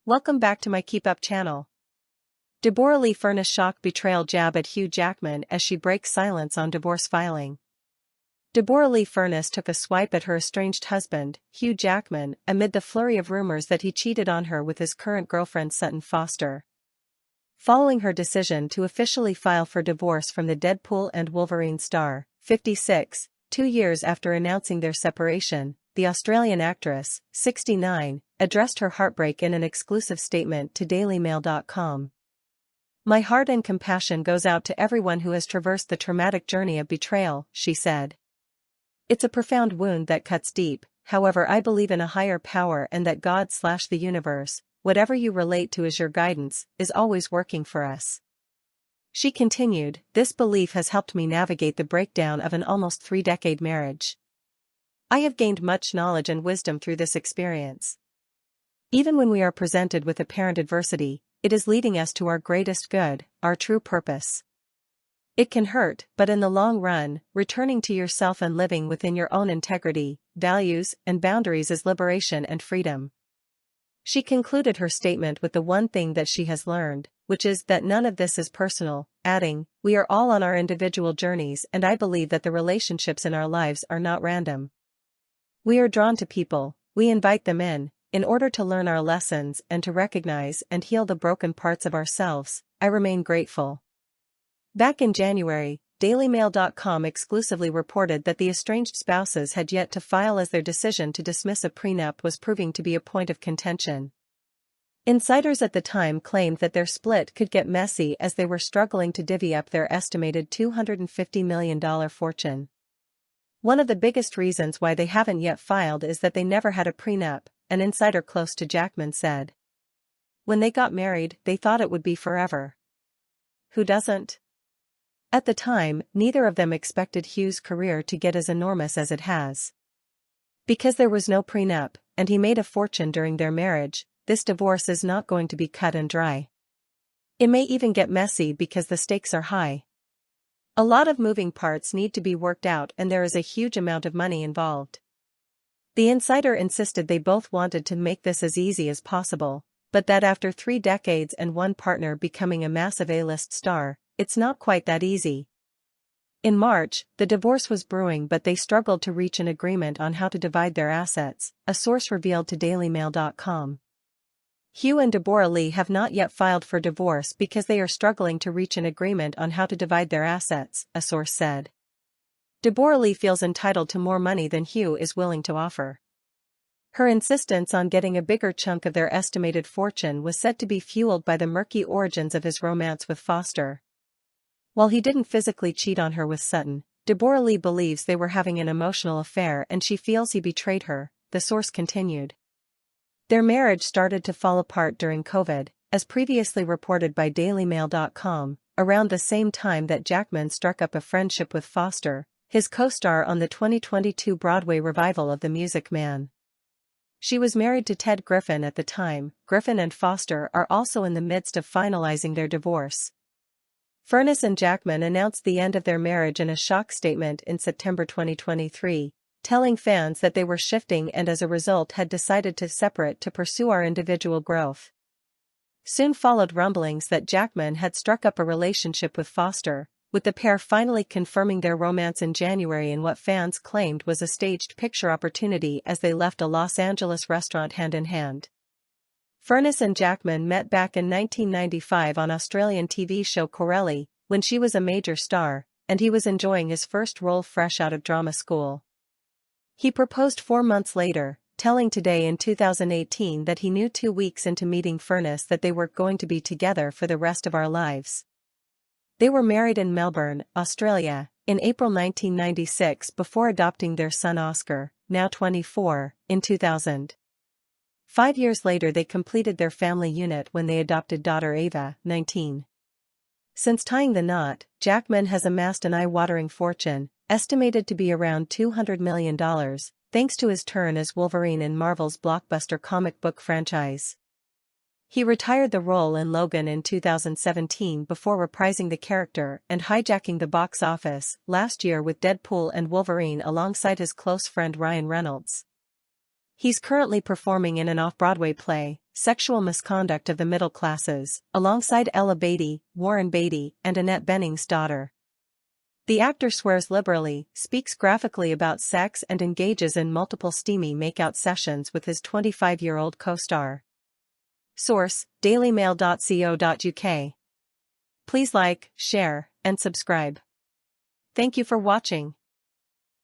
Welcome back to my KEEPUP channel. Deborra-Lee Furness shock betrayal jab at Hugh Jackman as she breaks silence on divorce filing. Deborra-Lee Furness took a swipe at her estranged husband, Hugh Jackman, amid the flurry of rumors that he cheated on her with his current girlfriend Sutton Foster. Following her decision to officially file for divorce from the Deadpool and Wolverine star, 56, 2 years after announcing their separation, the Australian actress, 69, addressed her heartbreak in an exclusive statement to dailymail.com. "My heart and compassion goes out to everyone who has traversed the traumatic journey of betrayal," she said. "It's a profound wound that cuts deep, however I believe in a higher power and that God/the universe, whatever you relate to as your guidance, is always working for us." She continued, "This belief has helped me navigate the breakdown of an almost 3-decade marriage. I have gained much knowledge and wisdom through this experience. Even when we are presented with apparent adversity, it is leading us to our greatest good, our true purpose. It can hurt, but in the long run, returning to yourself and living within your own integrity, values, and boundaries is liberation and freedom." She concluded her statement with the one thing that she has learned, which is that none of this is personal, adding, "We are all on our individual journeys and I believe that the relationships in our lives are not random. We are drawn to people, we invite them in order to learn our lessons and to recognize and heal the broken parts of ourselves. I remain grateful." Back in January, dailymail.com exclusively reported that the estranged spouses had yet to file as their decision to dismiss a prenup was proving to be a point of contention. Insiders at the time claimed that their split could get messy as they were struggling to divvy up their estimated $250 million fortune. "One of the biggest reasons why they haven't yet filed is that they never had a prenup," an insider close to Jackman said. "When they got married, they thought it would be forever. Who doesn't?" At the time, neither of them expected Hugh's career to get as enormous as it has. Because there was no prenup, and he made a fortune during their marriage, this divorce is not going to be cut and dry. It may even get messy because the stakes are high. A lot of moving parts need to be worked out and there is a huge amount of money involved. The insider insisted they both wanted to make this as easy as possible, but that after 3 decades and one partner becoming a massive A-list star, it's not quite that easy. In March, the divorce was brewing but they struggled to reach an agreement on how to divide their assets, a source revealed to dailymail.com. Hugh and Deborra-Lee have not yet filed for divorce because they are struggling to reach an agreement on how to divide their assets, a source said. Deborra-Lee feels entitled to more money than Hugh is willing to offer. Her insistence on getting a bigger chunk of their estimated fortune was said to be fueled by the murky origins of his romance with Foster. While he didn't physically cheat on her with Sutton, Deborra-Lee believes they were having an emotional affair and she feels he betrayed her, the source continued. Their marriage started to fall apart during COVID, as previously reported by dailymail.com, around the same time that Jackman struck up a friendship with Foster, his co-star on the 2022 Broadway revival of The Music Man. She was married to Ted Griffin at the time. Griffin and Foster are also in the midst of finalizing their divorce. Furness and Jackman announced the end of their marriage in a shock statement in September 2023, telling fans that they were shifting and as a result had decided to separate to pursue our individual growth. Soon followed rumblings that Jackman had struck up a relationship with Foster, with the pair finally confirming their romance in January in what fans claimed was a staged picture opportunity as they left a Los Angeles restaurant hand in hand. Furness and Jackman met back in 1995 on Australian TV show Corelli, when she was a major star, and he was enjoying his first role fresh out of drama school. He proposed 4 months later, telling Today in 2018 that he knew 2 weeks into meeting Furness that they were going to be together for the rest of our lives. They were married in Melbourne, Australia, in April 1996 before adopting their son Oscar, now 24, in 2000. 5 years later they completed their family unit when they adopted daughter Ava, 19. Since tying the knot, Jackman has amassed an eye-watering fortune, estimated to be around $200 million, thanks to his turn as Wolverine in Marvel's blockbuster comic book franchise. He retired the role in Logan in 2017 before reprising the character and hijacking the box office last year with Deadpool and Wolverine alongside his close friend Ryan Reynolds. He's currently performing in an off-Broadway play, sexual misconduct of the middle classes, alongside Ella Beatty, Warren Beatty, and Annette Bening's daughter. The actor swears liberally, speaks graphically about sex and engages in multiple steamy makeout sessions with his 25-year-old co-star. Source: dailymail.co.uk. Please like, share, and subscribe. Thank you for watching.